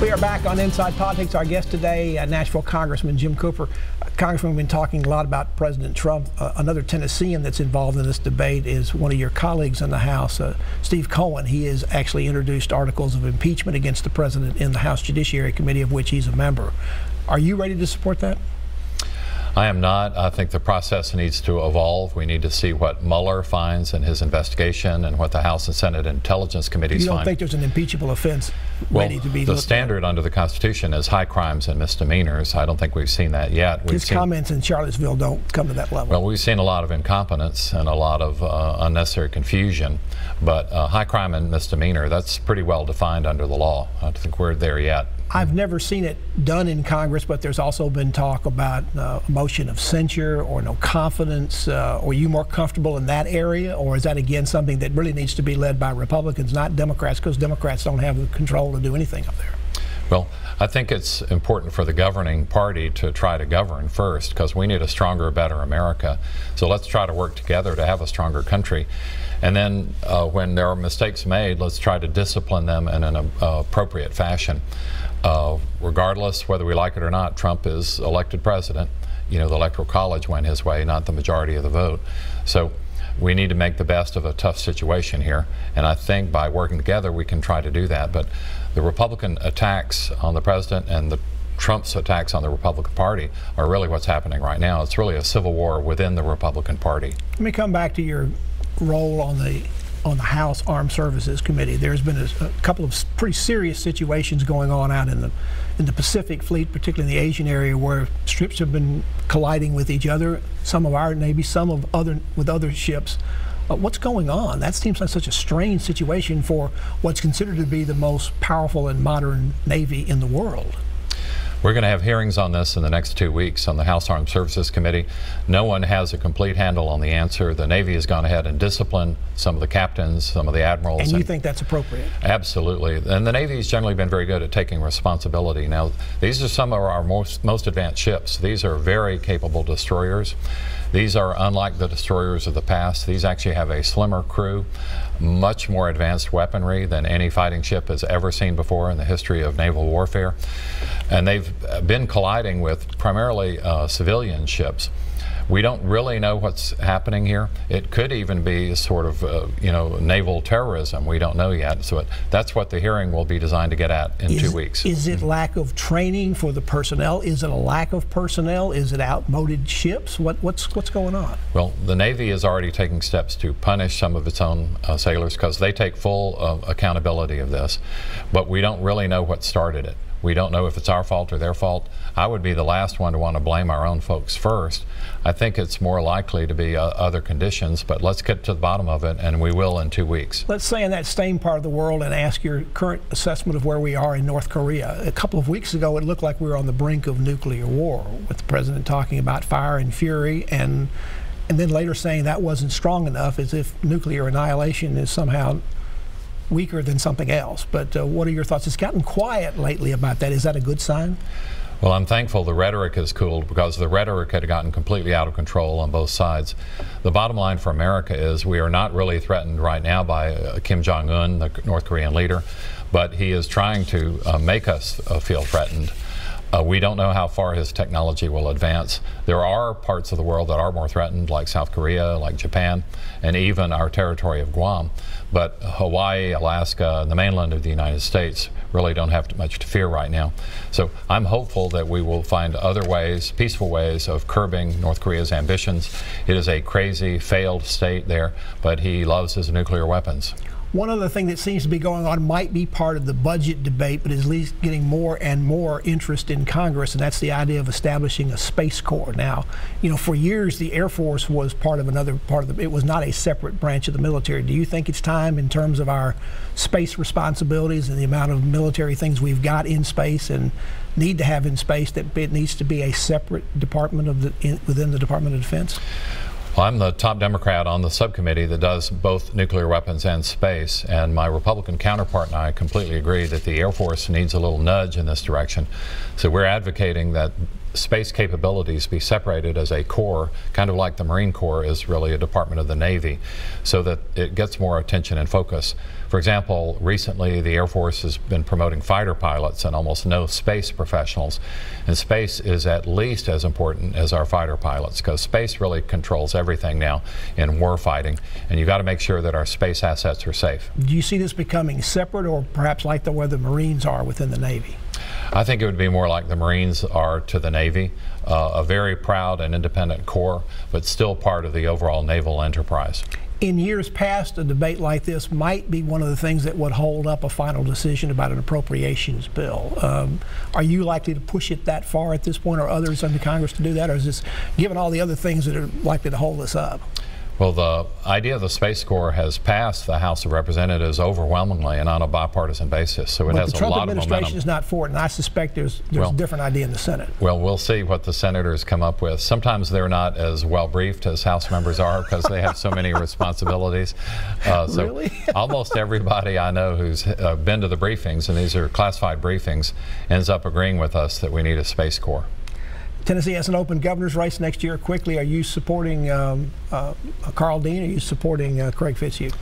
We are back on Inside Politics. Our guest today, Nashville Congressman Jim Cooper. Congressman, we've been talking a lot about President Trump. Another Tennessean that's involved in this debate is one of your colleagues in the House, Steve Cohen. He has actually introduced articles of impeachment against the president in the House Judiciary Committee, of which he's a member. Are you ready to support that? I am not. I think the process needs to evolve. We need to see what Mueller finds in his investigation and what the House and Senate Intelligence Committees find. You don't think there's an impeachable offense ready to be looked at? The standard under the Constitution is high crimes and misdemeanors. I don't think we've seen that yet. His comments in Charlottesville don't come to that level. Well, we've seen a lot of incompetence and a lot of unnecessary confusion, but high crime and misdemeanor, that's pretty well defined under the law. I don't think we're there yet. I've never seen it done in Congress, but there's also been talk about a motion of censure or no confidence. Are you more comfortable in that area, or is that again something that really needs to be led by Republicans, not Democrats, because Democrats don't have the control to do anything up there? Well, I think it's important for the governing party to try to govern first, because we need a stronger, better America. So let's try to work together to have a stronger country. And then when there are mistakes made, let's try to discipline them in an appropriate fashion. Regardless whether we like it or not, Trump is elected president. You know, the Electoral College went his way, not the majority of the vote. So we need to make the best of a tough situation here. And I think by working together, we can try to do that. But the Republican attacks on the president and Trump's attacks on the Republican Party are really what's happening right now. It's really a civil war within the Republican Party. Let me come back to your role on the House Armed Services Committee. There's been a couple of pretty serious situations going on out in the Pacific Fleet, particularly in the Asian area, where ships have been colliding with each other. Some of our Navy, some of with other ships. What's going on? That seems like such a strange situation for what's considered to be the most powerful and modern Navy in the world. We're going to have hearings on this in the next 2 weeks on the House Armed Services Committee. No one has a complete handle on the answer. The Navy has gone ahead and disciplined some of the captains, some of the admirals. And you think that's appropriate? Absolutely. And the Navy has generally been very good at taking responsibility. Now, these are some of our most advanced ships. These are very capable destroyers. These are unlike the destroyers of the past. These actually have a slimmer crew, much more advanced weaponry than any fighting ship has ever seen before in the history of naval warfare. And they've been colliding with primarily civilian ships. We don't really know what's happening here. It could even be sort of, naval terrorism. We don't know yet. So that's what the hearing will be designed to get at in 2 weeks. Is it lack of training for the personnel? Is it a lack of personnel? Is it outmoded ships? What's going on? Well, the Navy is already taking steps to punish some of its own sailors, because they take full accountability of this. But we don't really know what started it. We don't know if it's our fault or their fault. I would be the last one to want to blame our own folks first. I think it's more likely to be other conditions, but let's get to the bottom of it, and we will in 2 weeks. Let's stay in that same part of the world and ask your current assessment of where we are in North Korea. A couple of weeks ago, it looked like we were on the brink of nuclear war, with the president talking about fire and fury, and then later saying that wasn't strong enough, as if nuclear annihilation is somehow weaker than something else. But what are your thoughts? It's gotten quiet lately about that. Is that a good sign? Well, I'm thankful the rhetoric has cooled, because the rhetoric had gotten completely out of control on both sides. The bottom line for America is we are not really threatened right now by Kim Jong-un, the North Korean leader, but he is trying to make us feel threatened. We don't know how far his technology will advance. There are parts of the world that are more threatened, like South Korea, like Japan, and even our territory of Guam. But Hawaii, Alaska, and the mainland of the United States really don't have much to fear right now. So I'm hopeful that we will find other ways, peaceful ways, of curbing North Korea's ambitions. It is a crazy, failed state there, but he loves his nuclear weapons. One other thing that seems to be going on might be part of the budget debate, but is at least getting more and more interest in Congress, and that's the idea of establishing a Space Corps. Now, for years the Air Force was part of another part of it was not a separate branch of the military. Do you think it's time, in terms of our space responsibilities and the amount of military things we've got in space and need to have in space, that it needs to be a separate department within the Department of Defense? Well, I'm the top Democrat on the subcommittee that does both nuclear weapons and space, and my Republican counterpart and I completely agree that the Air Force needs a little nudge in this direction. So we're advocating that space capabilities be separated as a corps, kind of like the Marine Corps is really a department of the Navy, so that it gets more attention and focus. For example, recently the Air Force has been promoting fighter pilots and almost no space professionals. And space is at least as important as our fighter pilots, because space really controls everything now in war fighting, and you've got to make sure that our space assets are safe. Do you see this becoming separate, or perhaps like the way the Marines are within the Navy? I think it would be more like the Marines are to the Navy, a very proud and independent corps, but still part of the overall naval enterprise. In years past, a debate like this might be one of the things that would hold up a final decision about an appropriations bill. Are you likely to push it that far at this point, or others in the Congress to do that, or is this, given all the other things that are likely to hold us up? Well, the idea of the Space Corps has passed the House of Representatives overwhelmingly and on a bipartisan basis, so it has a lot of momentum. The Trump administration is not for it, and I suspect there's a different idea in the Senate. Well, we'll see what the senators come up with. Sometimes they're not as well briefed as House members are because they have so many responsibilities. Really? Almost everybody I know who's been to the briefings, and these are classified briefings, ends up agreeing with us that we need a Space Corps. Tennessee has an open governor's race next year. Quickly, are you supporting Carl Dean, or are you supporting Craig Fitzhugh?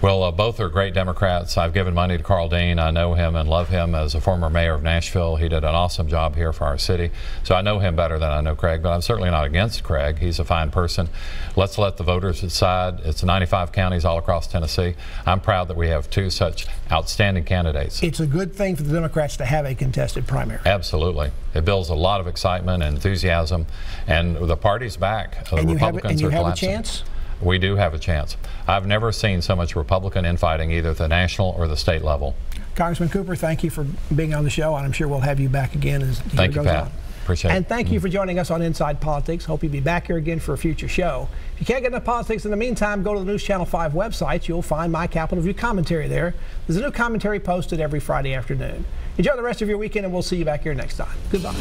Well, both are great Democrats. I've given money to Carl Dean. I know him and love him as a former mayor of Nashville. He did an awesome job here for our city. So I know him better than I know Craig, but I'm certainly not against Craig. He's a fine person. Let's let the voters decide. It's 95 counties all across Tennessee. I'm proud that we have two such outstanding candidates. It's a good thing for the Democrats to have a contested primary. Absolutely. It builds a lot of excitement and enthusiasm, and the party's back. The Republicans are collapsing. A chance? We do have a chance. I've never seen so much Republican infighting, either at the national or the state level. Congressman Cooper, thank you for being on the show, and I'm sure we'll have you back again as the year Thank you, goes Pat. on. Appreciate it. And thank you for joining us on Inside Politics. Hope you'll be back here again for a future show. If you can't get into politics in the meantime, go to the News Channel 5 website. You'll find my Capitol View commentary there. There's a new commentary posted every Friday afternoon. Enjoy the rest of your weekend, and we'll see you back here next time. Goodbye.